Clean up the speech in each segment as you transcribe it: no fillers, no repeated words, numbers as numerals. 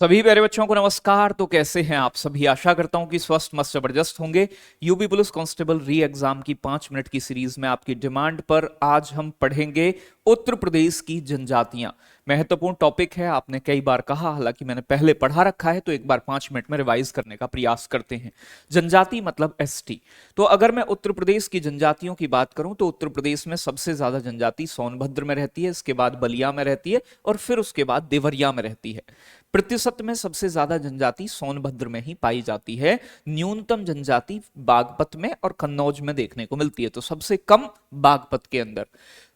सभी प्यारे बच्चों को नमस्कार। तो कैसे हैं आप सभी? आशा करता हूं कि स्वस्थ मस्त जबरदस्त होंगे। यूपी पुलिस कांस्टेबल री एग्जाम की 5 मिनट की सीरीज में आपकी डिमांड पर आज हम पढ़ेंगे उत्तर प्रदेश की जनजातियां। महत्वपूर्ण टॉपिक है, आपने कई बार कहा, हालांकि मैंने पहले पढ़ा रखा है, तो एक बार 5 मिनट में रिवाइज करने का प्रयास करते हैं। जनजाति मतलब एसटी। तो अगर मैं उत्तर प्रदेश की जनजातियों की बात करूं तो उत्तर प्रदेश में सबसे ज्यादा जनजाति सोनभद्र में रहती है, इसके बाद बलिया में रहती है और फिर उसके बाद देवरिया में रहती है। प्रतिशत में सबसे ज्यादा जनजाति सोनभद्र में ही पाई जाती है। न्यूनतम जनजाति बागपत में और कन्नौज में देखने को मिलती है, तो सबसे कम बागपत के अंदर।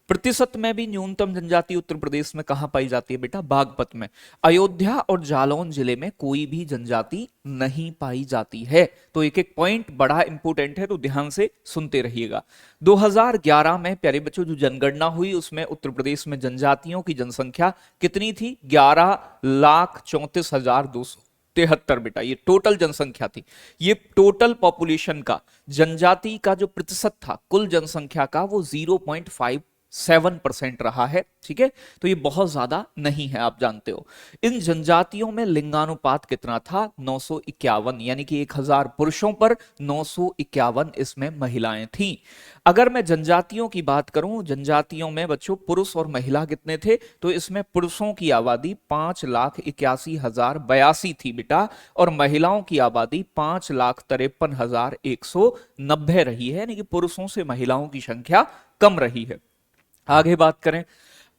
प्रतिशत में भी न्यूनतम जनजाति उत्तर प्रदेश में कहां पाई जाती है बेटा? बागपत में। अयोध्या और जालौन जिले में कोई भी जनजाति नहीं पाई जाती है। तो एक एक पॉइंट बड़ा इंपोर्टेंट है, तो ध्यान से सुनते रहिएगा। 2011 में प्यारे बच्चों जो जनगणना हुई उसमें उत्तर प्रदेश में जनजातियों की जनसंख्या कितनी थी? 11,34,273 बेटा, ये टोटल जनसंख्या थी। ये टोटल पॉपुलेशन का, जनजाति का जो प्रतिशत था कुल जनसंख्या का, वो 0.57% रहा है। ठीक है, तो ये बहुत ज्यादा नहीं है, आप जानते हो। इन जनजातियों में लिंगानुपात कितना था? 951, यानी कि 1000 पुरुषों पर 951 इसमें महिलाएं थीं। अगर मैं जनजातियों की बात करूं, जनजातियों में बच्चों पुरुष और महिला कितने थे? तो इसमें पुरुषों की आबादी 5,81,082 थी बेटा, और महिलाओं की आबादी 5,53,190 रही है, यानी कि पुरुषों से महिलाओं की संख्या कम रही है। आगे बात करें,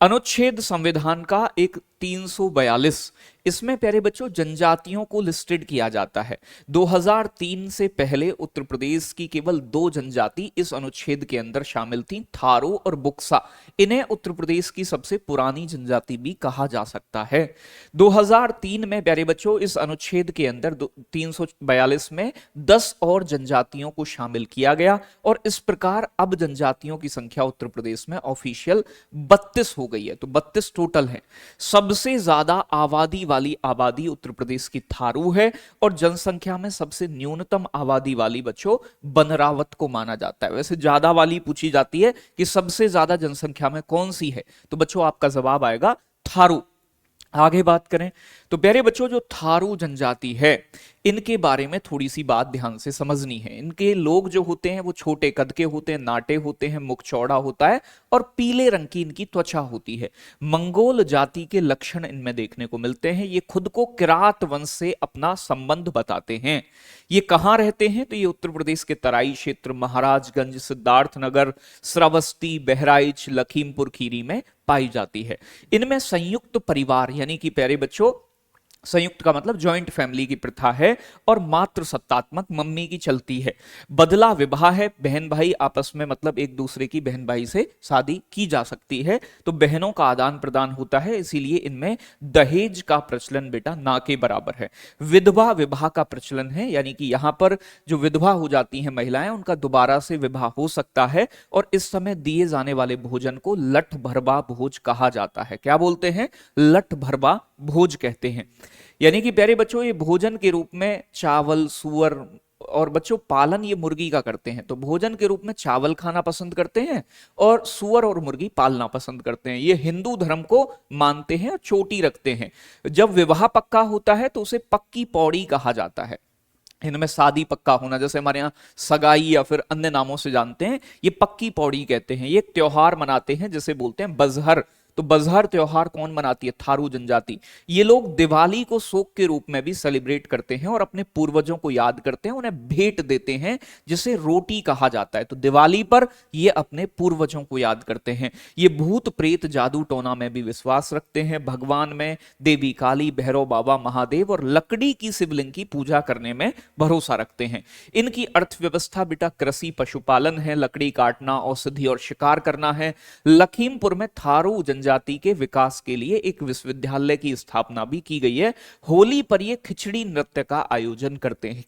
अनुच्छेद संविधान का एक 342, इसमें प्यारे बच्चों जनजातियों को लिस्टेड किया जाता है। 2003 से पहले उत्तर प्रदेश की केवल 2 जनजाति इस अनुच्छेद के अंदर शामिल थी, थारू और बुक्सा। इन्हें उत्तर प्रदेश की सबसे पुरानी जनजाति भी कहा जा सकता है। 2003 में प्यारे बच्चों इस अनुच्छेद के अंदर 342 में 10 और जनजातियों को शामिल किया गया, और इस प्रकार अब जनजातियों की संख्या उत्तर प्रदेश में ऑफिशियल 32 हो गई है। तो 32 टोटल है। सबसे ज्यादा आबादी वाली आबादी उत्तर प्रदेश की थारू है, और जनसंख्या में सबसे न्यूनतम आबादी वाली बच्चों बनरावत को माना जाता है। वैसे ज्यादा वाली पूछी जाती है कि सबसे ज्यादा जनसंख्या में कौन सी है, तो बच्चों आपका जवाब आएगा थारू। आगे बात करें तो प्यारे बच्चों जो थारू जनजाति है, इनके बारे में थोड़ी सी बात ध्यान से समझनी है। इनके लोग जो होते हैं वो छोटे कद के होते हैं, नाटे होते हैं, मुख चौड़ा होता है और पीले रंग की इनकी त्वचा होती है। मंगोल जाति के लक्षण इनमें देखने को मिलते हैं। ये खुद को किरात वंश से अपना संबंध बताते हैं। ये कहाँ रहते हैं? तो ये उत्तर प्रदेश के तराई क्षेत्र, महाराजगंज, सिद्धार्थनगर, श्रावस्ती, बहराइच, लखीमपुर खीरी में पाई जाती है। इनमें संयुक्त परिवार यानी कि प्यारे बच्चों संयुक्त का मतलब जॉइंट फैमिली की प्रथा है, और मात्र सत्तात्मक मम्मी की चलती है। बदला विवाह है, बहन भाई आपस में मतलब एक दूसरे की बहन भाई से शादी की जा सकती है, तो बहनों का आदान प्रदान होता है, इसीलिए इनमें दहेज का प्रचलन बेटा ना के बराबर है। विधवा विवाह का प्रचलन है, यानी कि यहां पर जो विधवा हो जाती हैं महिलाएं, उनका दोबारा से विवाह हो सकता है, और इस समय दिए जाने वाले भोजन को लठ भरवा भोज कहा जाता है। क्या बोलते हैं? लठ भरवा भोज कहते हैं। यानी कि प्यारे बच्चों ये भोजन के रूप में चावल, सुअर, और बच्चों पालन ये मुर्गी का करते हैं, तो भोजन के रूप में चावल खाना पसंद करते हैं और सुअर और मुर्गी पालना पसंद करते हैं। ये हिंदू धर्म को मानते हैं और चोटी रखते हैं। जब विवाह पक्का होता है तो उसे पक्की पौड़ी कहा जाता है। इनमें शादी पक्का होना, जैसे हमारे यहाँ सगाई या फिर अन्य नामों से जानते हैं, ये पक्की पौड़ी कहते हैं। ये एक त्योहार मनाते हैं जिसे बोलते हैं बजहर। तो बजहर त्योहार कौन मनाती है? थारू जनजाति। ये लोग दिवाली को शोक के रूप में भी सेलिब्रेट करते हैं और अपने पूर्वजों को याद करते हैं, उन्हें भेंट देते हैं जिसे रोटी कहा जाता है। तो दिवाली पर ये अपने पूर्वजों को याद करते हैं। ये भूत प्रेत जादू टोना में भी विश्वास रखते हैं। भगवान में देवी काली, भैरव बाबा, महादेव और लकड़ी की शिवलिंग की पूजा करने में भरोसा रखते हैं। इनकी अर्थव्यवस्था बेटा कृषि, पशुपालन है, लकड़ी काटना, औषधि और शिकार करना है। लखीमपुर में थारू जनजाति के विकास के लिए एक विश्वविद्यालय की स्थापना भी की गई है। होली पर ये खिचड़ी नृत्य का आयोजन करते हैं।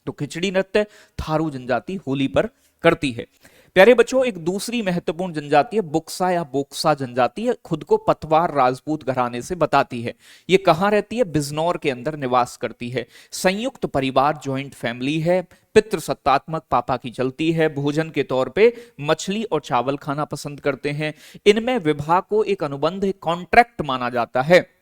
तो खिचड़ी नृत्य थारू जनजाति होली पर करती है। प्यारे बच्चों एक दूसरी महत्वपूर्ण जनजाति है बुक्सा या बोक्सा जनजाति है। खुद को पतवार राजपूत घराने से बताती है। ये कहां रहती है? बिजनौर के अंदर निवास करती है। संयुक्त परिवार, जॉइंट फैमिली है। पितृसत्तात्मक पापा की चलती है। भोजन के तौर पे मछली और चावल खाना पसंद करते हैं। इनमें विवाह को एक अनुबंध, एक कॉन्ट्रैक्ट माना जाता है।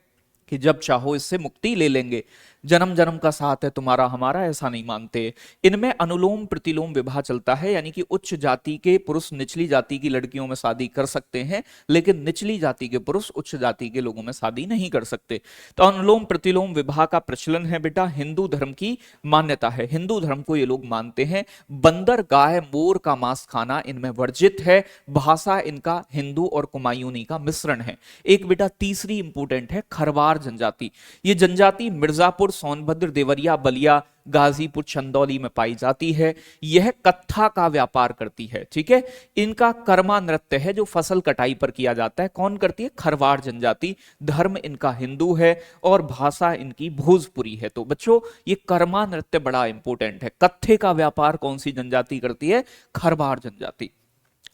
कि जब चाहो इससे मुक्ति ले लेंगे, जन्म जन्म का साथ है तुम्हारा हमारा, ऐसा नहीं मानते। इनमें अनुलोम प्रतिलोम विवाह चलता है, यानी कि उच्च जाति के पुरुष निचली जाति की लड़कियों में शादी कर सकते हैं, लेकिन निचली जाति के पुरुष उच्च जाति के लोगों में शादी नहीं कर सकते। तो अनुलोम प्रतिलोम विवाह का प्रचलन है बेटा, हिंदू धर्म की मान्यता है, हिंदू धर्म को ये लोग मानते हैं। बंदर गाय मोर का मांस खाना इनमें वर्जित है। भाषा इनका हिंदू और कुमायूनी का मिश्रण है। एक बेटा तीसरी इंपोर्टेंट है, खरवार जनजाति। ये जनजाति मिर्जापुर, सोनभद्र, देवरिया, बलिया, गाजीपुर, चंदौली में पाई जाती है। यह कत्था का व्यापार करती है, ठीक है। इनका कर्मा नृत्य है जो फसल कटाई पर किया जाता है। कौन करती है? खरवार जनजाति। धर्म इनका हिंदू है और भाषा इनकी भोजपुरी है। तो बच्चों ये कर्मा नृत्य बड़ा इंपॉर्टेंट है। कत्थे का व्यापार कौन सी जनजाति करती है? खरवार जनजाति।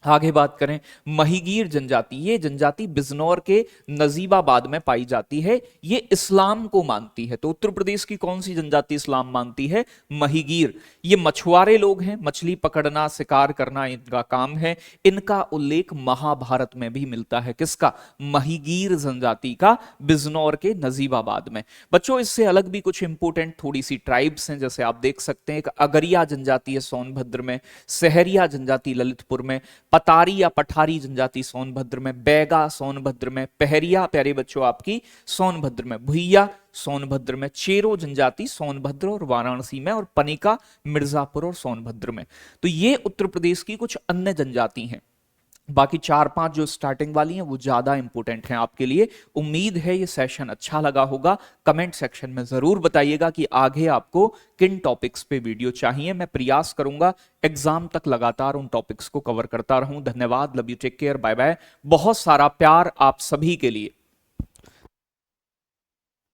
आगे बात करें, महिगीर जनजाति। ये जनजाति बिजनौर के नजीबाबाद में पाई जाती है। ये इस्लाम को मानती है। तो उत्तर प्रदेश की कौन सी जनजाति इस्लाम मानती है? महिगीर। ये मछुआरे लोग हैं, मछली पकड़ना शिकार करना इनका काम है। इनका उल्लेख महाभारत में भी मिलता है। किसका? महिगीर जनजाति का, बिजनौर के नजीबाबाद में। बच्चों इससे अलग भी कुछ इंपोर्टेंट थोड़ी सी ट्राइब्स हैं, जैसे आप देख सकते हैं। एक अगरिया जनजाति है सोनभद्र में, सहरिया जनजाति ललितपुर में, पतारी या पठारी जनजाति सोनभद्र में, बैगा सोनभद्र में, पहरिया प्यारे बच्चों आपकी सोनभद्र में, भुइया सोनभद्र में, चेरो जनजाति सोनभद्र और वाराणसी में, और पनिका मिर्जापुर और सोनभद्र में। तो ये उत्तर प्रदेश की कुछ अन्य जनजाति हैं। बाकी 4-5 जो स्टार्टिंग वाली हैं वो ज्यादा इंपॉर्टेंट हैं आपके लिए। उम्मीद है ये सेशन अच्छा लगा होगा। कमेंट सेक्शन में जरूर बताइएगा कि आगे आपको किन टॉपिक्स पे वीडियो चाहिए। मैं प्रयास करूंगा एग्जाम तक लगातार उन टॉपिक्स को कवर करता रहूं। धन्यवाद, love you, take care, bye bye. बहुत सारा प्यार आप सभी के लिए।